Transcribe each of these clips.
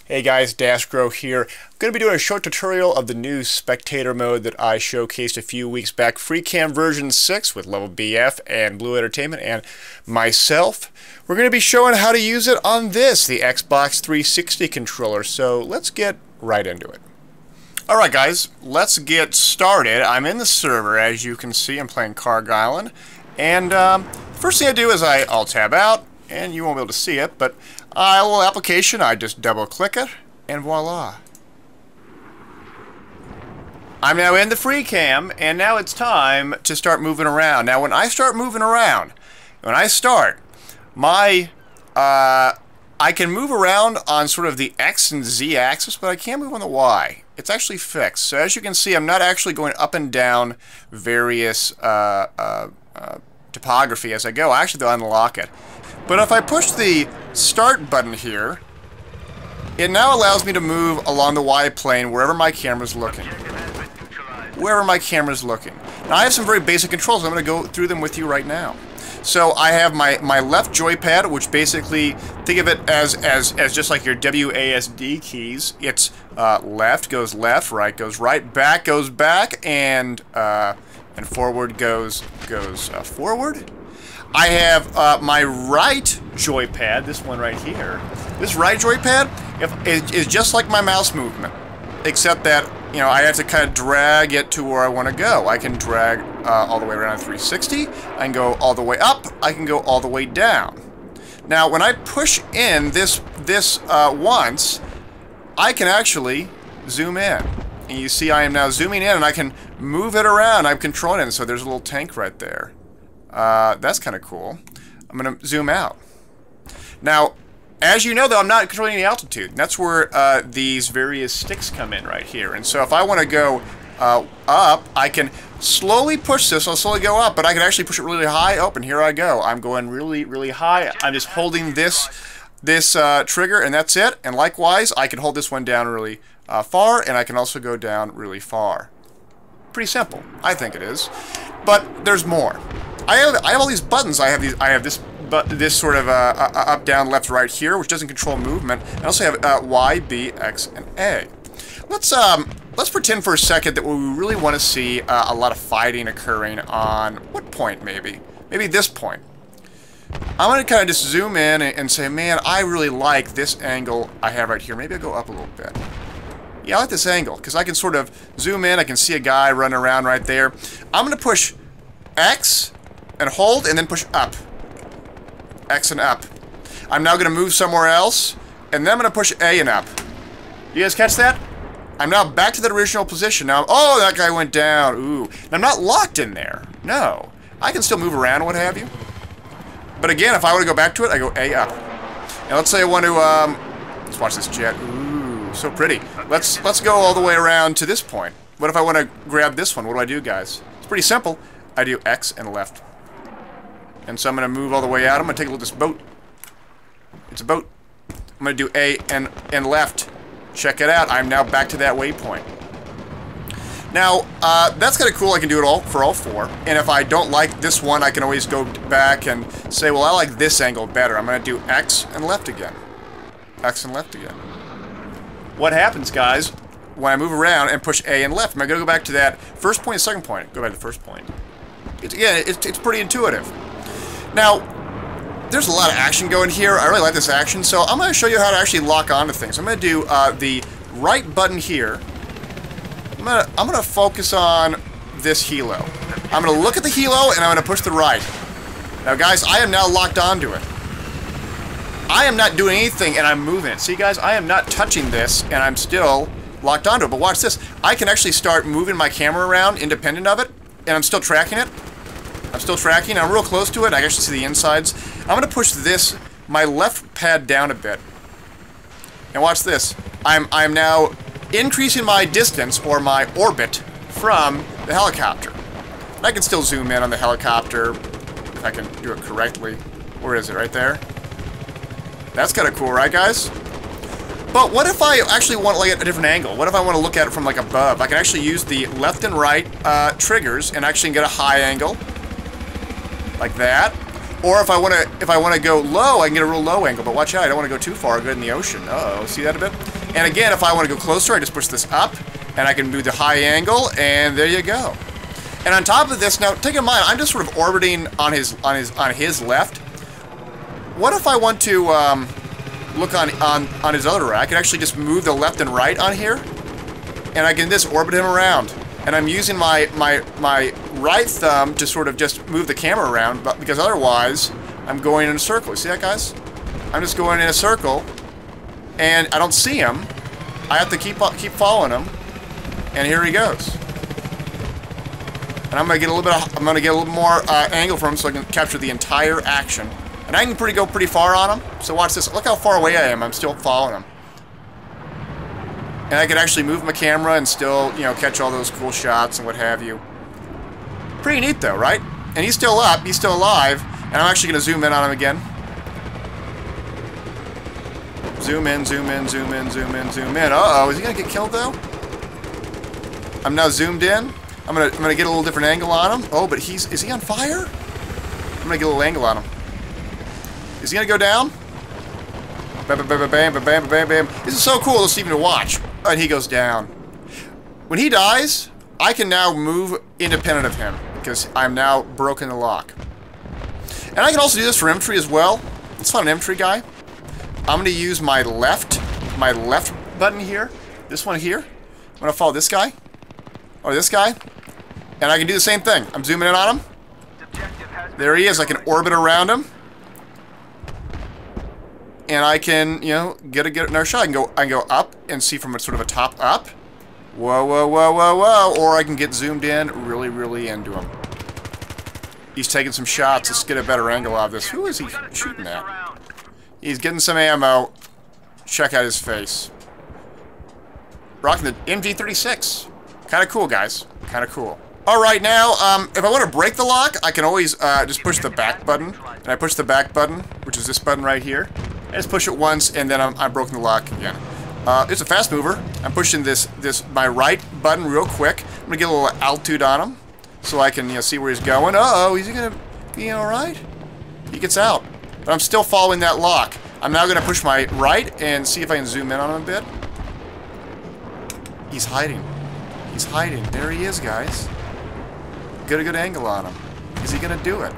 Hey guys, daskro here. I'm going to be doing a short tutorial of the new spectator mode that I showcased a few weeks back, Freecam version 6 with LevelBF and Blue Entertainment and myself. We're going to be showing how to use it on this, the Xbox 360 controller, so let's get right into it. Alright guys, let's get started. I'm in the server, as you can see. I'm playing Carg Island, and first thing I do is I'll tab out, and you won't be able to see it, but a little application, I just double click it, and voila. I'm now in the Freecam, and now it's time to start moving around. Now when I start moving around, I can move around on sort of the X and Z axis, but I can't move on the Y. It's actually fixed. So as you can see, I'm not actually going up and down various topography as I go. I actually unlock it. But if I push the start button here, it now allows me to move along the Y plane wherever my camera's looking. Wherever my camera's looking. Now I have some very basic controls. I'm going to go through them with you right now. So I have my left joypad, which basically, think of it as just like your WASD keys. It's left goes left, right goes right, back goes back, and forward goes forward. I have my right joypad, this one right here. This right joypad is just like my mouse movement, except that, you know, I have to kind of drag it to where I want to go. I can drag all the way around 360. I can go all the way up. I can go all the way down. Now, when I push in this once, I can actually zoom in. And you see I am now zooming in, and I can move it around. I'm controlling it, so there's a little tank right there. That's kind of cool. I'm going to zoom out. Now, as you know, though, I'm not controlling any altitude. That's where these various sticks come in right here. And so if I want to go up, I can slowly push this. I'll slowly go up, but I can actually push it really high. Oh, and here I go. I'm going really, really high. I'm just holding this trigger, and that's it. And likewise, I can hold this one down really far, and I can also go down really far. Pretty simple. I think it is. But there's more. I have all these buttons. I have this sort of up, down, left, right here, which doesn't control movement. I also have Y, B, X, and A. Let's pretend for a second that we really want to see a lot of fighting occurring on what point? Maybe this point. I'm going to kind of just zoom in and say, man, I really like this angle I have right here. Maybe I'll go up a little bit. Yeah, I like this angle because I can sort of zoom in. I can see a guy running around right there. I'm going to push X and hold, and then push up. X and up. I'm now going to move somewhere else, and then I'm going to push A and up. You guys catch that? I'm now back to the original position. Now, oh, that guy went down. Ooh. And I'm not locked in there. No. I can still move around and what have you. But again, if I were to go back to it, I go A up. Now, let's say I want to, let's watch this jet. Ooh, so pretty. Let's go all the way around to this point. What if I want to grab this one? What do I do, guys? It's pretty simple. I do X and left. And so I'm going to move all the way out. I'm going to take a look at this boat. It's a boat. I'm going to do A and left. Check it out. I'm now back to that waypoint. Now, that's kind of cool. I can do it all for all four. And if I don't like this one, I can always go back and say, well, I like this angle better. I'm going to do X and left again. X and left again. What happens, guys, when I move around and push A and left? I'm going to go back to that first point, second point. Go back to the first point. It's pretty intuitive. Now, there's a lot of action going here. I really like this action, so I'm going to show you how to actually lock onto things. I'm going to do the right button here. I'm going to focus on this helo. I'm going to look at the helo, and I'm going to push the right. Now, guys, I am now locked onto it. I am not doing anything, and I'm moving it. See, guys, I am not touching this, and I'm still locked onto it. But watch this. I can actually start moving my camera around independent of it, and I'm still tracking it. I'm still tracking. I'm real close to it. I can actually see the insides. I'm going to push my left pad down a bit. And watch this. I'm now increasing my distance, or my orbit, from the helicopter. And I can still zoom in on the helicopter, if I can do it correctly. Where is it? Right there? That's kind of cool, right, guys? But what if I actually want like a different angle? What if I want to look at it from like above? I can actually use the left and right triggers and actually get a high angle. Like that. Or if I want to go low, I can get a real low angle. But watch out, I don't want to go too far. Go in the ocean. Uh-oh, see that a bit? And again, if I want to go closer, I just push this up, and I can do the high angle, and there you go. And on top of this, now take in mind, I'm just sort of orbiting on his left. What if I want to look on his other rack? I can actually just move the left and right on here, and I can just orbit him around. And I'm using my right thumb to sort of just move the camera around, but because otherwise I'm going in a circle. You see that, guys? I'm just going in a circle, and I don't see him. I have to keep following him, and here he goes. And I'm gonna get a little more angle from him so I can capture the entire action. And I can go pretty far on him. So watch this. Look how far away I am. I'm still following him. And I could actually move my camera and still, you know, catch all those cool shots and what have you. Pretty neat though, right? And he's still up, he's still alive, and I'm actually going to zoom in on him again. Zoom in, zoom in, zoom in, zoom in, zoom in. Uh-oh, is he going to get killed though? I'm now zoomed in. I'm gonna get a little different angle on him. Oh, but is he on fire? I'm gonna get a little angle on him. Is he gonna go down? Bam, bam, bam, bam, bam, bam, bam, bam. This is so cool, just even to watch. And he goes down. When he dies, I can now move independent of him because I'm now broken the lock. And I can also do this for M-tree as well. It's not an M-tree guy. I'm going to use my left button here. This one here. I'm going to follow this guy. Or this guy. And I can do the same thing. I'm zooming in on him. There he is. I can orbit around him. And I can, you know, get another shot. I can go up and see from a sort of a top up. Whoa, whoa, whoa, whoa, whoa. Or I can get zoomed in really, really into him. He's taking some shots. Let's get a better angle out of this. Who is he shooting at? He's getting some ammo. Check out his face. Rocking the MG36. Kind of cool, guys. Kind of cool. Alright, now, if I want to break the lock, I can always just push the back button. And I push the back button, which is this button right here. I just push it once, and then I'm broken the lock again. It's a fast mover. I'm pushing my right button real quick. I'm gonna get a little altitude on him, so I can, you know, see where he's going. Uh-oh, is he gonna be alright? He gets out. But I'm still following that lock. I'm now gonna push my right and see if I can zoom in on him a bit. He's hiding. He's hiding. There he is, guys. Get a good angle on him. Is he gonna do it?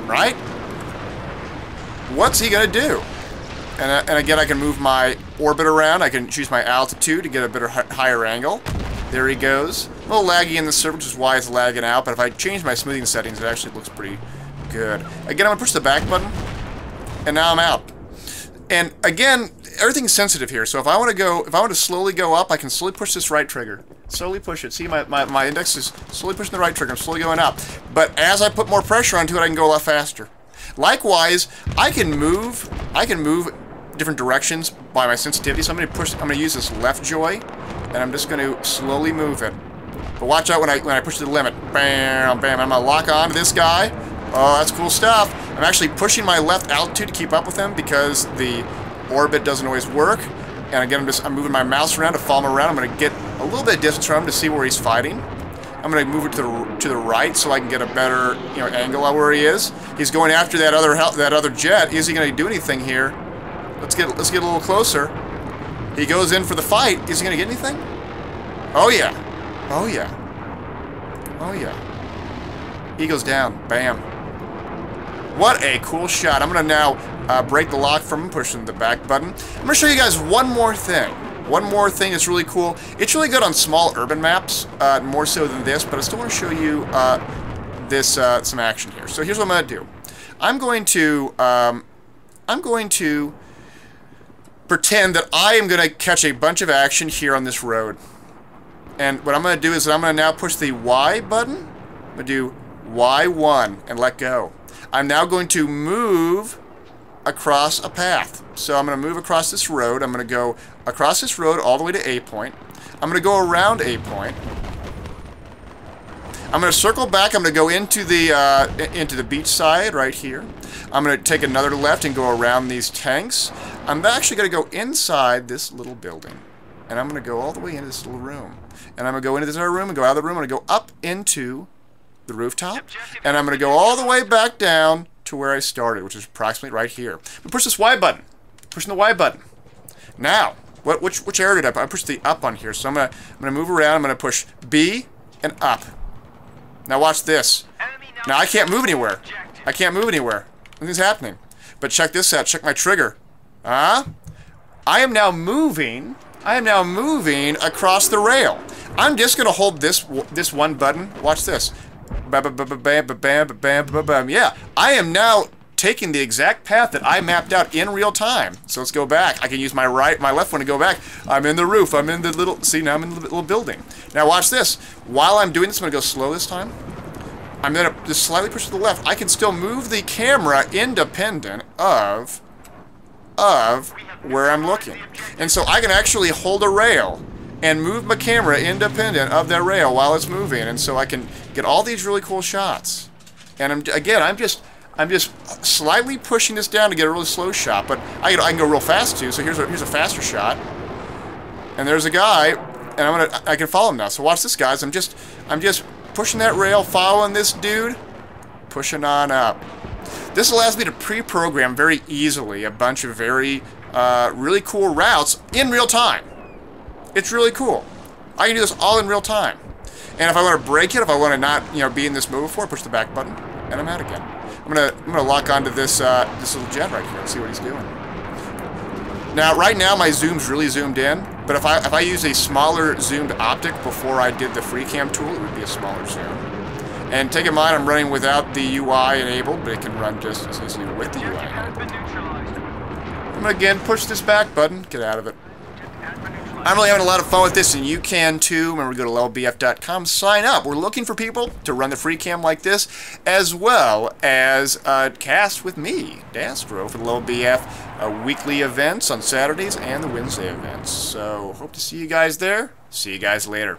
Right? What's he gonna do? And again, I can move my orbit around. I can choose my altitude to get a better higher angle. There he goes. A little laggy in the server, which is why it's lagging out. But if I change my smoothing settings, it actually looks pretty good. Again, I'm gonna push the back button, and now I'm out. And again, everything's sensitive here. So if I want to slowly go up, I can slowly push this right trigger. Slowly push it. See, my index is slowly pushing the right trigger. I'm slowly going up. But as I put more pressure onto it, I can go a lot faster. Likewise, I can move different directions by my sensitivity. So I'm gonna use this left joy, and I'm just gonna slowly move it. But watch out when I push to the limit. Bam, bam. I'm gonna lock on to this guy. Oh, that's cool stuff. I'm actually pushing my left altitude to keep up with him because the orbit doesn't always work. And again, I'm moving my mouse around to follow him around. I'm gonna get a little bit of distance from him to see where he's fighting. I'm gonna move it to the right so I can get a better, you know, angle on where he is. He's going after that other jet. Is he gonna do anything here? Let's get a little closer. He goes in for the fight. Is he gonna get anything? Oh yeah. Oh yeah. Oh yeah. He goes down. Bam. What a cool shot. I'm gonna now break the lock from him, pushing the back button. I'm gonna show you guys one more thing. One more thing that's really cool. It's really good on small urban maps, more so than this, but I still want to show you some action here. So here's what I'm going to do. I'm going to pretend that I am going to catch a bunch of action here on this road. And what I'm going to do is I'm going to now push the Y button. I'm going to do Y1 and let go. I'm now going to move across a path. So I'm going to move across this road. I'm going to go across this road all the way to A point. I'm going to go around A point. I'm going to circle back. I'm going to go into the beach side right here. I'm going to take another left and go around these tanks. I'm actually going to go inside this little building. And I'm going to go all the way into this little room. And I'm going to go into this other room and go out of the room. I'm going to go up into the rooftop. And I'm going to go all the way back down to to where I started, which is approximately right here. We push this Y button. Pushing the Y button. Now, which arrow did I put? I pushed the up on here, so I'm gonna move around. I'm gonna push B and up. Now watch this. Now I can't move anywhere. I can't move anywhere. Nothing's happening. But check this out. Check my trigger. I am now moving. I am now moving across the rail. I'm just gonna hold this one button. Watch this. Yeah, I am now taking the exact path that I mapped out in real time. So let's go back. I can use my left one to go back. I'm in the roof. I'm in the little. See, now I'm in the little building. Now watch this. While I'm doing this, I'm gonna go slow this time. I'm gonna just slightly push to the left. I can still move the camera independent of where I'm looking. And so I can actually hold a rail and move my camera independent of that rail while it's moving. And so I can get all these really cool shots. And I'm just slightly pushing this down to get a really slow shot, but I can go real fast too. So here's a faster shot. And there's a guy, and I can follow him now. So watch this, guys. I'm just pushing that rail, following this dude, pushing on up. This allows me to pre-program very easily a bunch of very really cool routes in real time. It's really cool. I can do this all in real time. And if I want to break it, if I want to not, be in this mode before, push the back button, and I'm out again. I'm gonna lock onto this this little jet right here and see what he's doing. Now, right now my zoom's really zoomed in, but if I use a smaller zoomed optic before I did the Freecam tool, it would be a smaller zoom. And take in mind, I'm running without the UI enabled, but it can run just as easily with the UI enabled. I'm gonna again push this back button, get out of it. I'm really having a lot of fun with this, and you can too. Remember to go to levelbf.com, sign up. We're looking for people to run the Freecam like this, as well as cast with me, Daskro, for the LevelBF weekly events on Saturdays and the Wednesday events. So, hope to see you guys there. See you guys later.